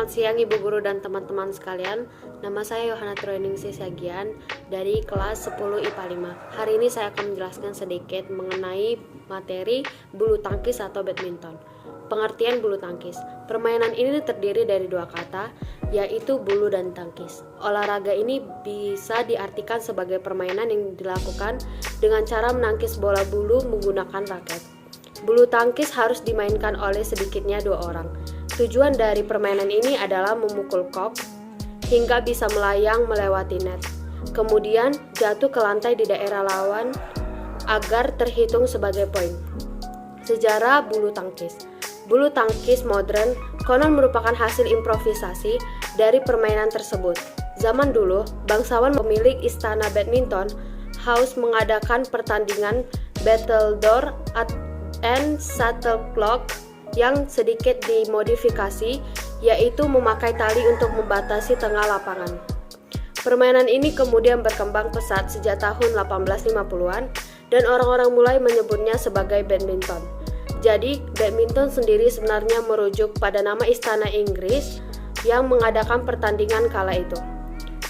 Selamat siang Ibu Guru dan teman-teman sekalian. Nama saya Yohana Troeningsih Sagian dari kelas 10 IPA 5. Hari ini saya akan menjelaskan sedikit mengenai materi bulu tangkis atau badminton. Pengertian bulu tangkis. Permainan ini terdiri dari dua kata, yaitu bulu dan tangkis. Olahraga ini bisa diartikan sebagai permainan yang dilakukan dengan cara menangkis bola bulu menggunakan raket. Bulu tangkis harus dimainkan oleh sedikitnya dua orang. Tujuan dari permainan ini adalah memukul kok hingga bisa melayang melewati net, kemudian jatuh ke lantai di daerah lawan agar terhitung sebagai poin. Sejarah bulu tangkis. Bulu tangkis modern konon merupakan hasil improvisasi dari permainan tersebut. Zaman dulu, bangsawan pemilik istana badminton House mengadakan pertandingan battledore and shuttlecock yang sedikit dimodifikasi, yaitu memakai tali untuk membatasi tengah lapangan. Permainan ini kemudian berkembang pesat sejak tahun 1850-an dan orang-orang mulai menyebutnya sebagai badminton. Jadi, badminton sendiri sebenarnya merujuk pada nama istana Inggris yang mengadakan pertandingan kala itu.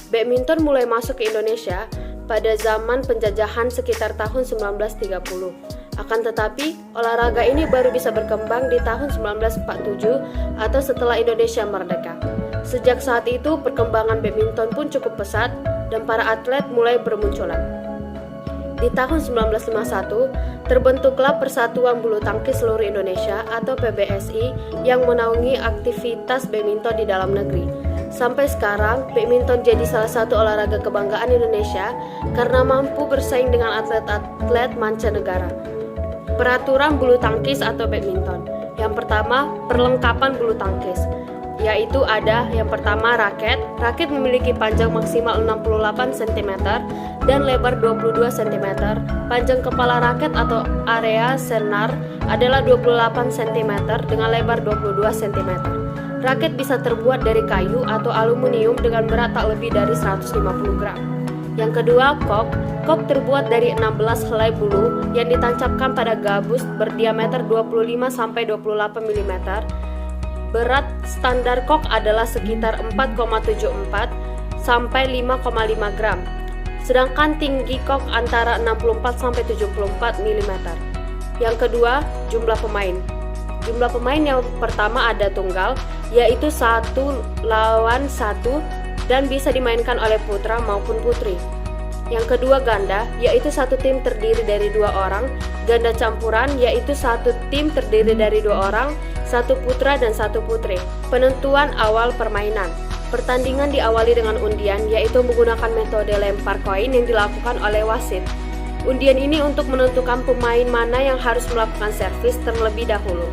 Badminton mulai masuk ke Indonesia pada zaman penjajahan sekitar tahun 1930. Akan tetapi, olahraga ini baru bisa berkembang di tahun 1947 atau setelah Indonesia merdeka. Sejak saat itu, perkembangan badminton pun cukup pesat dan para atlet mulai bermunculan. Di tahun 1951, terbentuklah Persatuan Bulu Tangkis Seluruh Indonesia atau PBSI yang menaungi aktivitas badminton di dalam negeri. Sampai sekarang, badminton jadi salah satu olahraga kebanggaan Indonesia karena mampu bersaing dengan atlet-atlet mancanegara. Peraturan bulu tangkis atau badminton. Yang pertama, perlengkapan bulu tangkis, yaitu ada yang pertama raket. Raket memiliki panjang maksimal 68 cm dan lebar 22 cm. Panjang kepala raket atau area senar adalah 28 cm dengan lebar 22 cm. Raket bisa terbuat dari kayu atau aluminium dengan berat tak lebih dari 150 gram. Yang kedua, kok. Kok terbuat dari 16 helai bulu yang ditancapkan pada gabus berdiameter 25-28 mm. Berat standar kok adalah sekitar 4,74 sampai 5,5 gram. Sedangkan tinggi kok antara 64 sampai 74 mm. Yang kedua, jumlah pemain. Jumlah pemain yang pertama ada tunggal, yaitu 1 lawan 1 dan bisa dimainkan oleh putra maupun putri. Yang kedua ganda, yaitu satu tim terdiri dari 2 orang. Ganda campuran, yaitu satu tim terdiri dari 2 orang, 1 putra dan 1 putri. Penentuan awal permainan. Pertandingan diawali dengan undian, yaitu menggunakan metode lempar koin yang dilakukan oleh wasit. Undian ini untuk menentukan pemain mana yang harus melakukan servis terlebih dahulu.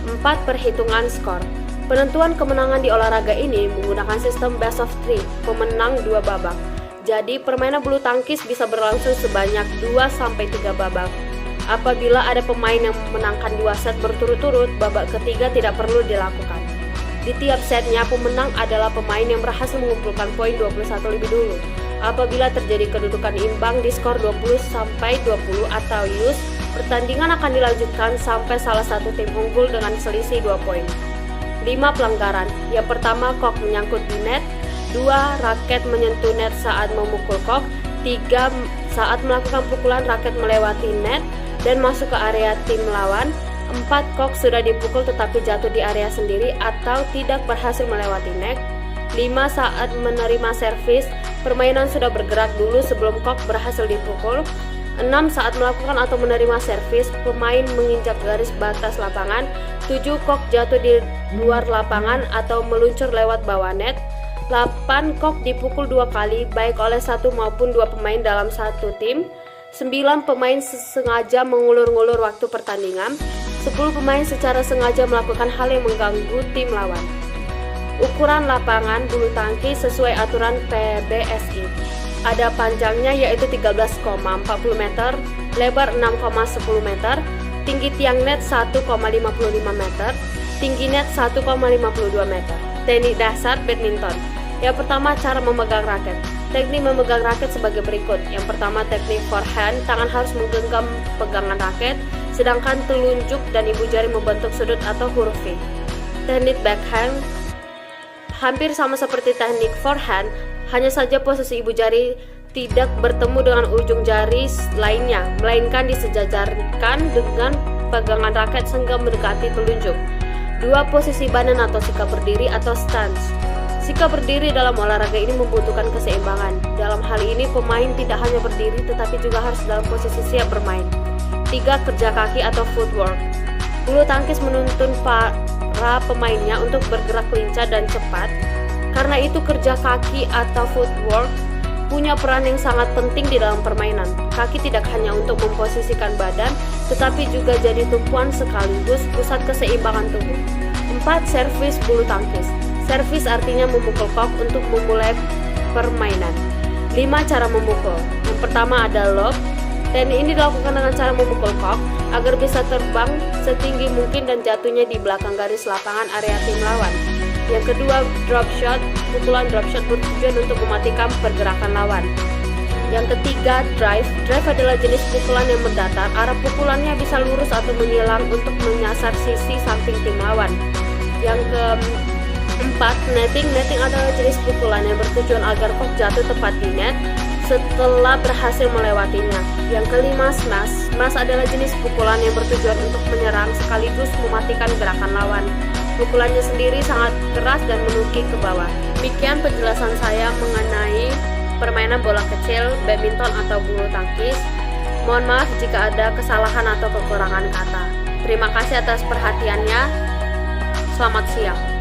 4. Perhitungan skor. Penentuan kemenangan di olahraga ini menggunakan sistem best of 3, pemenang 2 babak. Jadi, permainan bulu tangkis bisa berlangsung sebanyak 2-3 babak. Apabila ada pemain yang memenangkan 2 set berturut-turut, babak ketiga tidak perlu dilakukan. Di tiap setnya, pemenang adalah pemain yang berhasil mengumpulkan poin 21 lebih dulu. Apabila terjadi kedudukan imbang di skor 20-20 atau use, pertandingan akan dilanjutkan sampai salah satu tim unggul dengan selisih 2 poin. 5. Pelanggaran. Yang pertama, kok menyangkut di net. 2. Raket menyentuh net saat memukul kok. 3. Saat melakukan pukulan raket melewati net dan masuk ke area tim lawan. 4. Kok sudah dipukul tetapi jatuh di area sendiri atau tidak berhasil melewati net. 5. Saat menerima servis, permainan sudah bergerak dulu sebelum kok berhasil dipukul. 6. Saat melakukan atau menerima servis, pemain menginjak garis batas lapangan. 7. Kok jatuh di luar lapangan atau meluncur lewat bawah net. 8. Kok dipukul 2 kali baik oleh 1 maupun 2 pemain dalam satu tim. 9. Pemain sengaja mengulur-ngulur waktu pertandingan. 10. Pemain secara sengaja melakukan hal yang mengganggu tim lawan. Ukuran lapangan bulu tangkis sesuai aturan PBSI. Ada panjangnya yaitu 13,40 meter, lebar 6,10 meter, tinggi tiang net 1,55 meter, tinggi net 1,52 meter. Teknik dasar badminton. Yang pertama, cara memegang raket. Teknik memegang raket sebagai berikut. Yang pertama, teknik forehand, tangan harus menggenggam pegangan raket, sedangkan telunjuk dan ibu jari membentuk sudut atau huruf V. Teknik backhand, Hampir sama seperti teknik forehand, hanya saja posisi ibu jari tidak bertemu dengan ujung jari lainnya, melainkan disejajarkan dengan pegangan raket sehingga mendekati telunjuk. Dua posisi badan atau sikap berdiri atau stance. Sikap berdiri dalam olahraga ini membutuhkan keseimbangan. Dalam hal ini pemain tidak hanya berdiri tetapi juga harus dalam posisi siap bermain. 3. Kerja kaki atau footwork. Bulu tangkis menuntun para pemainnya untuk bergerak lincah dan cepat. Karena itu kerja kaki atau footwork punya peran yang sangat penting di dalam permainan. Kaki tidak hanya untuk memposisikan badan, tetapi juga jadi tumpuan sekaligus pusat keseimbangan tubuh. 4. Servis bulu tangkis. Servis artinya memukul kok untuk memulai permainan. 5. Cara memukul. Yang pertama ada lob. Teknik ini dilakukan dengan cara memukul kok agar bisa terbang setinggi mungkin dan jatuhnya di belakang garis lapangan area tim lawan. Yang kedua, drop shot. Pukulan drop shot bertujuan untuk mematikan pergerakan lawan. Yang ketiga, drive. Drive adalah jenis pukulan yang mendatar. Arah pukulannya bisa lurus atau menyilang untuk menyasar sisi samping tim lawan. Yang keempat, netting. Netting adalah jenis pukulan yang bertujuan agar kok jatuh tepat di net setelah berhasil melewatinya. Yang kelima, smash. Smash adalah jenis pukulan yang bertujuan untuk menyerang sekaligus mematikan gerakan lawan. Pukulannya sendiri sangat keras dan menukik ke bawah. Demikian penjelasan saya mengenai permainan bola kecil, badminton atau bulu tangkis. Mohon maaf jika ada kesalahan atau kekurangan kata. Terima kasih atas perhatiannya. Selamat siang.